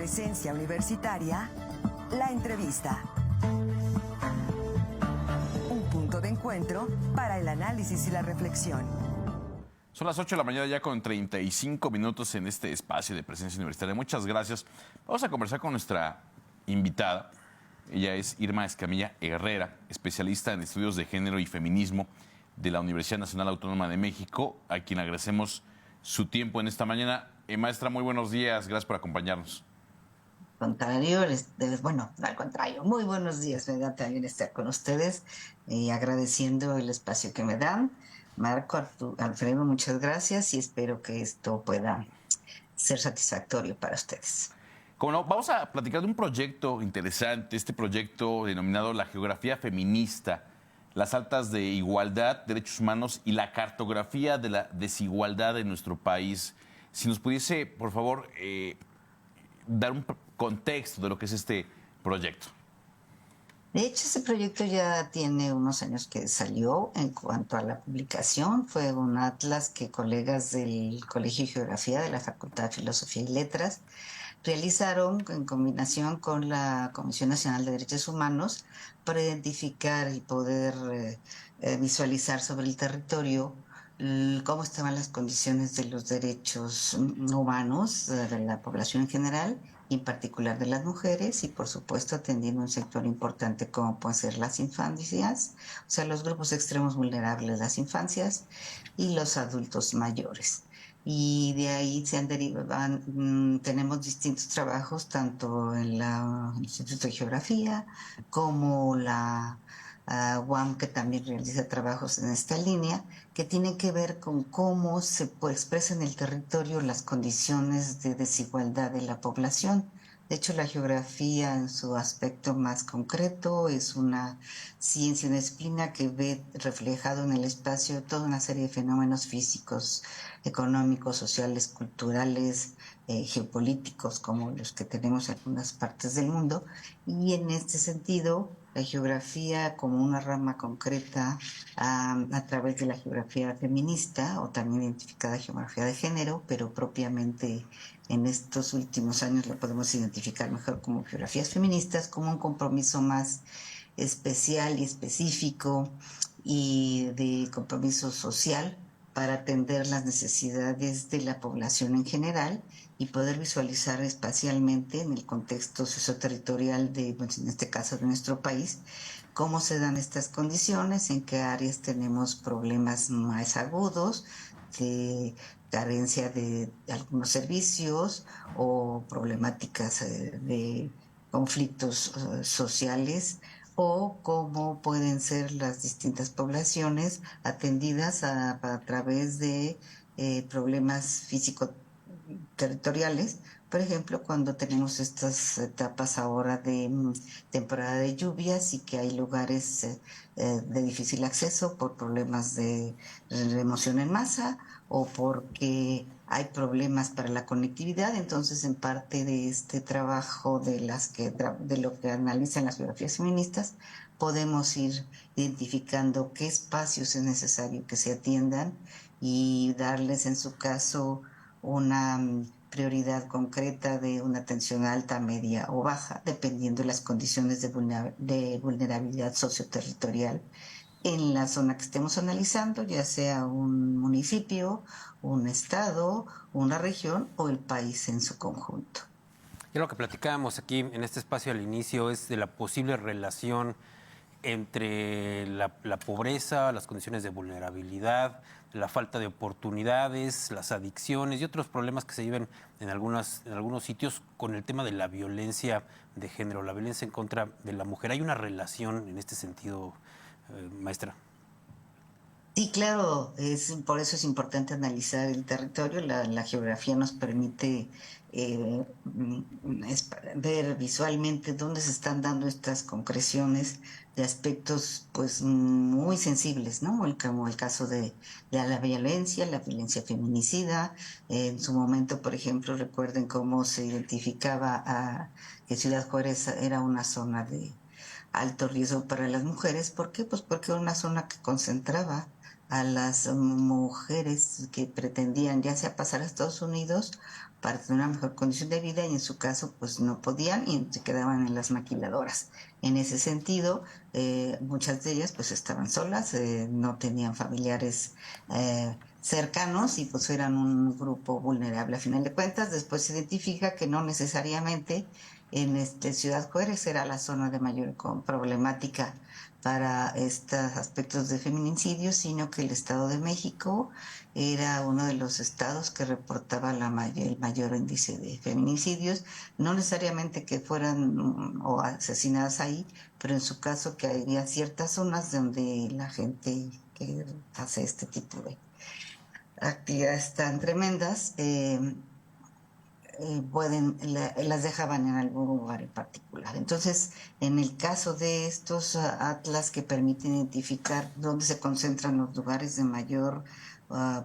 Presencia Universitaria, la entrevista. Un punto de encuentro para el análisis y la reflexión. Son las 8 de la mañana ya con 35 minutos en este espacio de Presencia Universitaria. Muchas gracias. Vamos a conversar con nuestra invitada. Ella es Irma Escamilla Herrera, especialista en estudios de género y feminismo de la Universidad Nacional Autónoma de México, a quien agradecemos su tiempo en esta mañana. Maestra, muy buenos días. Gracias por acompañarnos. Al contrario, muy buenos días. Me da también estar con ustedes y agradeciendo el espacio que me dan. Marco, Alfredo, muchas gracias y espero que esto pueda ser satisfactorio para ustedes. Como no, vamos a platicar de un proyecto interesante, este proyecto denominado La Geografía Feminista, las altas de igualdad, derechos humanos y la cartografía de la desigualdad en nuestro país. Si nos pudiese, por favor, dar un contexto de lo que es este proyecto. De hecho, ese proyecto ya tiene unos años que salió. En cuanto a la publicación, fue un atlas que colegas del Colegio de Geografía de la Facultad de Filosofía y Letras realizaron en combinación con la Comisión Nacional de Derechos Humanos para identificar y poder visualizar sobre el territorio cómo estaban las condiciones de los derechos humanos de la población en general y en particular de las mujeres y por supuesto atendiendo un sector importante como pueden ser las infancias, o sea, los grupos extremos vulnerables, las infancias y los adultos mayores. Y de ahí se han derivado, tenemos distintos trabajos, tanto en el Instituto de Geografía como la UAM, que también realiza trabajos en esta línea, que tienen que ver con cómo se expresa en el territorio las condiciones de desigualdad de la población. De hecho, la geografía en su aspecto más concreto es una ciencia, una disciplina que ve reflejado en el espacio toda una serie de fenómenos físicos, económicos, sociales, culturales, geopolíticos, como los que tenemos en algunas partes del mundo. Y en este sentido, la geografía como una rama concreta a través de la geografía feminista o también identificada geografía de género, pero propiamente en estos últimos años lo podemos identificar mejor como geografías feministas, como un compromiso más especial y específico y de compromiso social para atender las necesidades de la población en general y poder visualizar espacialmente en el contexto socioterritorial en este caso de nuestro país, cómo se dan estas condiciones, en qué áreas tenemos problemas más agudos de carencia de algunos servicios o problemáticas de conflictos sociales o cómo pueden ser las distintas poblaciones atendidas a través de problemas físico-territoriales. Por ejemplo, cuando tenemos estas etapas ahora de temporada de lluvias y que hay lugares de difícil acceso por problemas de remoción en masa o porque hay problemas para la conectividad, entonces en parte de este trabajo de lo que analizan las geografías feministas, podemos ir identificando qué espacios es necesario que se atiendan y darles en su caso una prioridad concreta de una atención alta, media o baja, dependiendo de las condiciones de vulnerabilidad socioterritorial en la zona que estemos analizando, ya sea un municipio, un estado, una región o el país en su conjunto. Ya lo que platicábamos aquí en este espacio al inicio es de la posible relación entre la pobreza, las condiciones de vulnerabilidad, la falta de oportunidades, las adicciones y otros problemas que se viven en algunos sitios con el tema de la violencia de género, la violencia en contra de la mujer. ¿Hay una relación en este sentido, maestra? Sí, claro, por eso es importante analizar el territorio. La geografía nos permite ver visualmente dónde se están dando estas concreciones de aspectos pues muy sensibles, ¿no? Como el caso de la violencia feminicida. En su momento, por ejemplo, recuerden cómo se identificaba que Ciudad Juárez era una zona de alto riesgo para las mujeres. ¿Por qué? Pues porque era una zona que concentraba a las mujeres que pretendían ya sea pasar a Estados Unidos para tener una mejor condición de vida y en su caso pues no podían y se quedaban en las maquiladoras. En ese sentido, muchas de ellas pues estaban solas, no tenían familiares cercanos y pues eran un grupo vulnerable. A final de cuentas, después se identifica que no necesariamente en Ciudad Juárez era la zona de mayor problemática para estos aspectos de feminicidio, sino que el Estado de México era uno de los estados que reportaba el mayor índice de feminicidios, no necesariamente que fueran o asesinadas ahí, pero en su caso que había ciertas zonas donde la gente que hace este tipo de actividades tan tremendas las dejaban en algún lugar en particular. Entonces, en el caso de estos atlas que permiten identificar dónde se concentran los lugares de mayor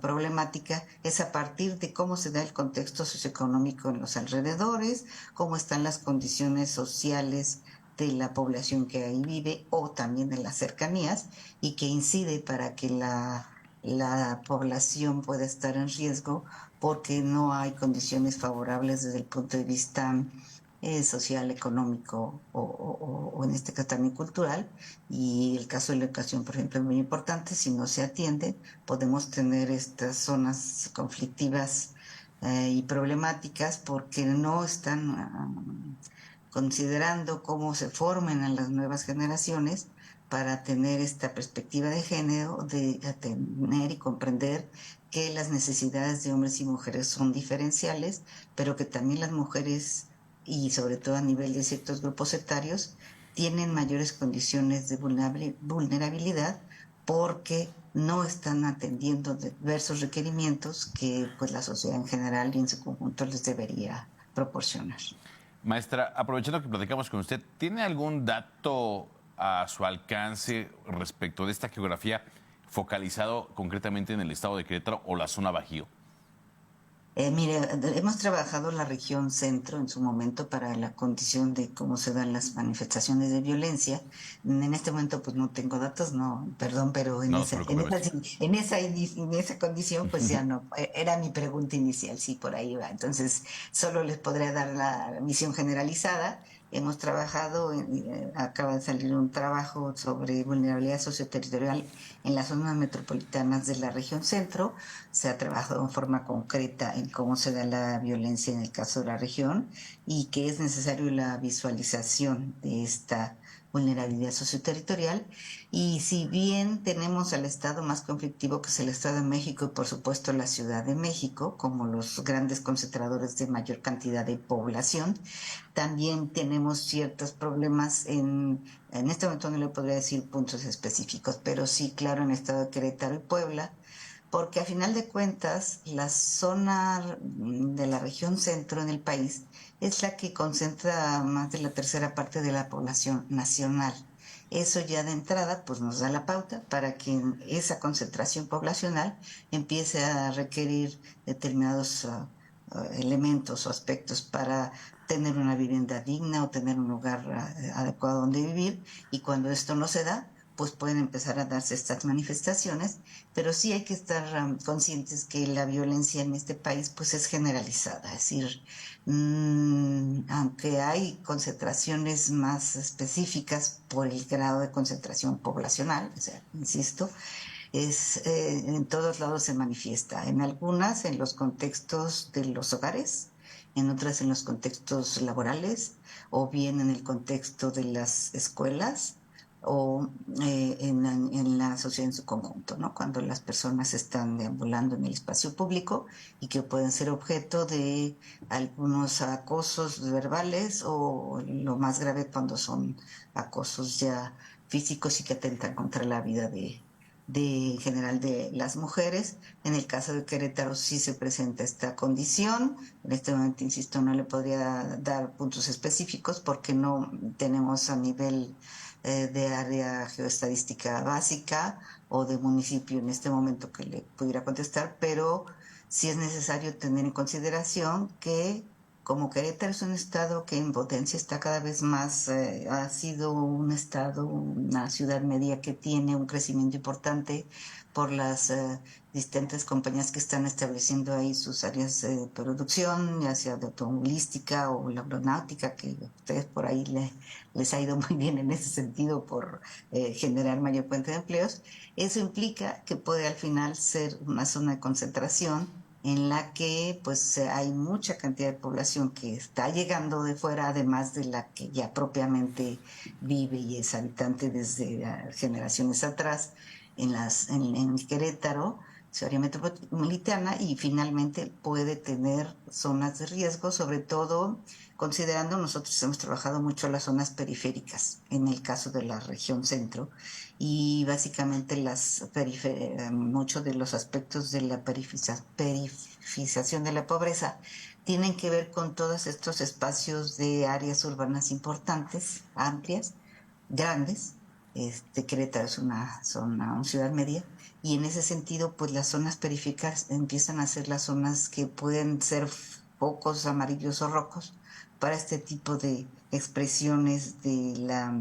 problemática, es a partir de cómo se da el contexto socioeconómico en los alrededores, cómo están las condiciones sociales de la población que ahí vive o también de las cercanías y que incide para que la población pueda estar en riesgo porque no hay condiciones favorables desde el punto de vista social, económico o en este caso también cultural. Y el caso de la educación, por ejemplo, es muy importante. Si no se atiende, podemos tener estas zonas conflictivas y problemáticas porque no están considerando cómo se formen a las nuevas generaciones para tener esta perspectiva de género, de tener y comprender que las necesidades de hombres y mujeres son diferenciales, pero que también las mujeres, y sobre todo a nivel de ciertos grupos etarios, tienen mayores condiciones de vulnerabilidad porque no están atendiendo diversos requerimientos que pues la sociedad en general y en su conjunto les debería proporcionar. Maestra, aprovechando que platicamos con usted, ¿tiene algún dato a su alcance respecto de esta geografía focalizado concretamente en el estado de Querétaro o la zona Bajío? Mire, hemos trabajado la región centro en su momento para la condición de cómo se dan las manifestaciones de violencia. En este momento pues no tengo datos, no, perdón, pero No se preocupe, maestra. en esa condición pues ya no, era mi pregunta inicial, sí, por ahí va. Entonces, solo les podré dar la visión generalizada. Hemos trabajado, acaba de salir un trabajo sobre vulnerabilidad socioterritorial en las zonas metropolitanas de la región centro. Se ha trabajado en forma concreta en cómo se da la violencia en el caso de la región y que es necesario la visualización de esta vulnerabilidad socioterritorial. Y si bien tenemos al estado más conflictivo que es el Estado de México y por supuesto la Ciudad de México como los grandes concentradores de mayor cantidad de población, también tenemos ciertos problemas en este momento no le podría decir puntos específicos, pero sí, claro, en el estado de Querétaro y Puebla, porque a final de cuentas la zona de la región centro en el país es la que concentra más de la tercera parte de la población nacional. Eso ya de entrada pues nos da la pauta para que esa concentración poblacional empiece a requerir determinados elementos o aspectos para tener una vivienda digna o tener un lugar adecuado donde vivir, y cuando esto no se da, pues pueden empezar a darse estas manifestaciones, pero sí hay que estar conscientes que la violencia en este país pues es generalizada, es decir, aunque hay concentraciones más específicas por el grado de concentración poblacional, o sea, insisto, en todos lados se manifiesta, en algunas en los contextos de los hogares, en otras en los contextos laborales, o bien en el contexto de las escuelas, o en la sociedad en su conjunto, ¿no? Cuando las personas están deambulando en el espacio público y que pueden ser objeto de algunos acosos verbales o lo más grave cuando son acosos ya físicos y que atentan contra la vida en general de las mujeres. En el caso de Querétaro sí se presenta esta condición. En este momento, insisto, no le podría dar puntos específicos porque no tenemos a nivel de área geoestadística básica o de municipio en este momento que le pudiera contestar, pero sí es necesario tener en consideración que como Querétaro es un estado que en potencia está cada vez más, ha sido un estado, una ciudad media que tiene un crecimiento importante por las distintas compañías que están estableciendo ahí sus áreas de producción, ya sea de automovilística o la aeronáutica, que a ustedes por ahí les ha ido muy bien en ese sentido por generar mayor fuente de empleos. Eso implica que puede al final ser una zona de concentración en la que pues hay mucha cantidad de población que está llegando de fuera, además de la que ya propiamente vive y es habitante desde generaciones atrás en Querétaro, su área metropolitana, y finalmente puede tener zonas de riesgo, sobre todo considerando nosotros hemos trabajado mucho las zonas periféricas, en el caso de la región centro, y básicamente muchos de los aspectos de la perifización de la pobreza tienen que ver con todos estos espacios de áreas urbanas importantes, amplias, grandes. Querétaro es una ciudad media, y en ese sentido pues las zonas periféricas empiezan a ser las zonas que pueden ser focos amarillos o rojos para este tipo de expresiones de la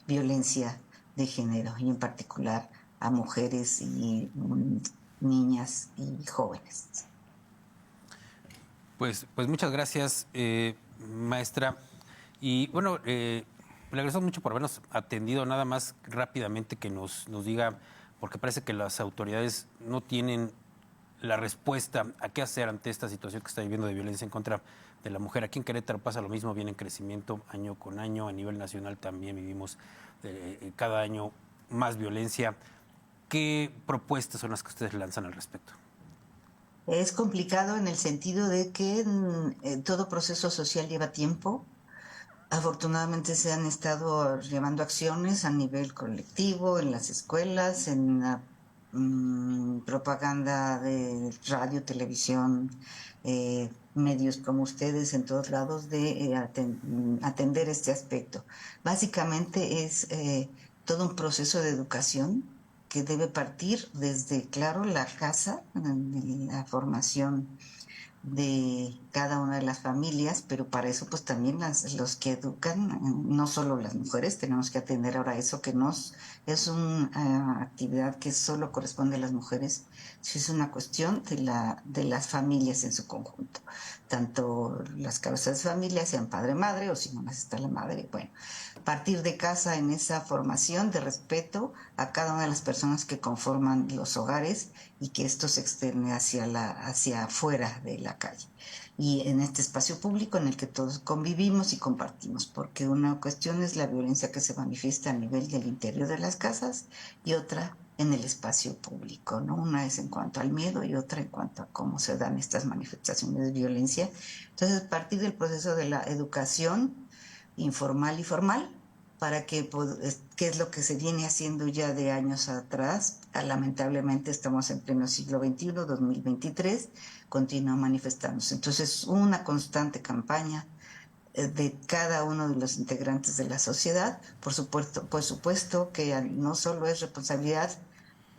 violencia de género, y en particular a mujeres y niñas y jóvenes. Pues muchas gracias, maestra. Y bueno, le agradecemos mucho por habernos atendido. Nada más rápidamente que nos diga, porque parece que las autoridades no tienen la respuesta a qué hacer ante esta situación que está viviendo de violencia en contra de la mujer. Aquí en Querétaro pasa lo mismo, viene en crecimiento año con año. A nivel nacional también vivimos cada año más violencia. ¿Qué propuestas son las que ustedes lanzan al respecto? Es complicado en el sentido de que todo proceso social lleva tiempo. Afortunadamente se han estado llevando acciones a nivel colectivo, en las escuelas, en la propaganda de radio, televisión, medios como ustedes en todos lados, de atender este aspecto. Básicamente es todo un proceso de educación que debe partir desde, claro, la casa, la formación de cada una de las familias, pero para eso pues también los que educan, no solo las mujeres, tenemos que atender ahora eso que es una actividad que solo corresponde a las mujeres, si es una cuestión de las familias en su conjunto, tanto las cabezas de familia, sean padre, madre, o si no más está la madre. Bueno, partir de casa en esa formación de respeto a cada una de las personas que conforman los hogares, y que esto se extiende hacia afuera de la calle y en este espacio público en el que todos convivimos y compartimos, porque una cuestión es la violencia que se manifiesta a nivel del interior de las casas y otra en el espacio público, ¿no? Una es en cuanto al miedo y otra en cuanto a cómo se dan estas manifestaciones de violencia. Entonces, a partir del proceso de la educación informal y formal, para qué es lo que se viene haciendo ya de años atrás. Lamentablemente estamos en pleno siglo XXI, 2023, continúa manifestándose. Entonces, una constante campaña de cada uno de los integrantes de la sociedad. Por supuesto que no solo es responsabilidad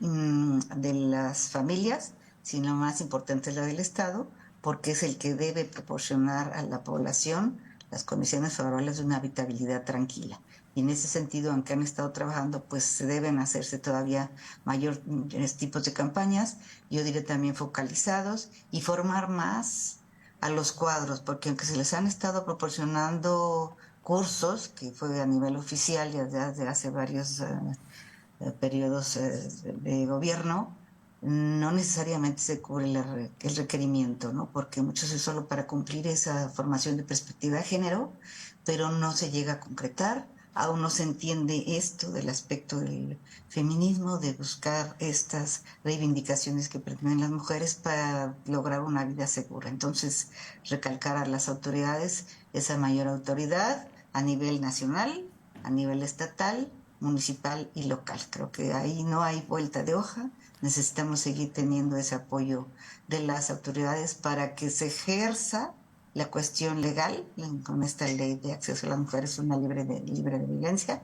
de las familias, sino más importante es la del Estado, porque es el que debe proporcionar a la población las condiciones favorables de una habitabilidad tranquila. Y en ese sentido, aunque han estado trabajando, pues se deben hacerse todavía mayores tipos de campañas, yo diré también focalizados, y formar más a los cuadros, porque aunque se les han estado proporcionando cursos, que fue a nivel oficial ya desde hace varios periodos de gobierno, no necesariamente se cubre el requerimiento, ¿no? Porque muchos es solo para cumplir esa formación de perspectiva de género, pero no se llega a concretar. Aún no se entiende esto del aspecto del feminismo, de buscar estas reivindicaciones que pretenden las mujeres para lograr una vida segura. Entonces, recalcar a las autoridades esa mayor autoridad a nivel nacional, a nivel estatal, municipal y local. Creo que ahí no hay vuelta de hoja. Necesitamos seguir teniendo ese apoyo de las autoridades para que se ejerza la cuestión legal con esta ley de acceso a las mujeres, una libre de violencia,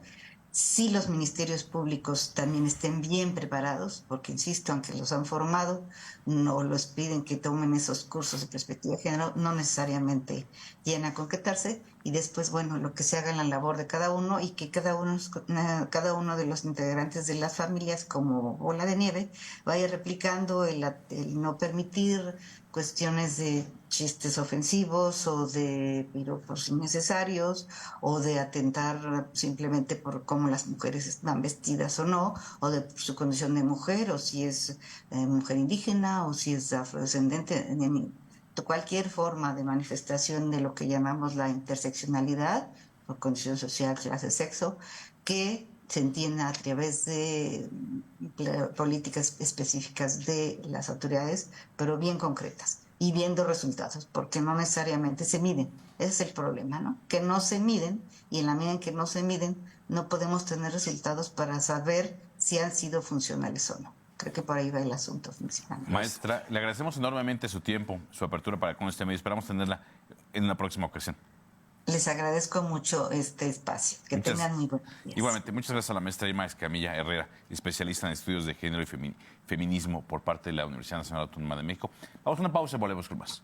Si los ministerios públicos también estén bien preparados, porque insisto, aunque los han formado, no los piden que tomen esos cursos de perspectiva de género, no necesariamente llegan a concretarse, y después, bueno, lo que se haga en la labor de cada uno y que cada uno de los integrantes de las familias, como bola de nieve, vaya replicando el no permitir cuestiones de chistes ofensivos o de piropos innecesarios o de atentar simplemente por cómo las mujeres están vestidas o no, o de su condición de mujer, o si es mujer indígena, o si es afrodescendente, cualquier forma de manifestación de lo que llamamos la interseccionalidad, por condición social, clase, sexo, que se entienda a través de políticas específicas de las autoridades, pero bien concretas y viendo resultados, porque no necesariamente se miden. Ese es el problema, ¿no? Que no se miden, y en la medida en que no se miden, no podemos tener resultados para saber si han sido funcionales o no. Creo que por ahí va el asunto principalmente. Maestra, le agradecemos enormemente su tiempo, su apertura para con este medio. Esperamos tenerla en una próxima ocasión. Les agradezco mucho este espacio. Que tengan muy buenos días. Igualmente, muchas gracias a la maestra Irma Escamilla Herrera, especialista en estudios de género y feminismo por parte de la Universidad Nacional Autónoma de México. Vamos a una pausa y volvemos con más.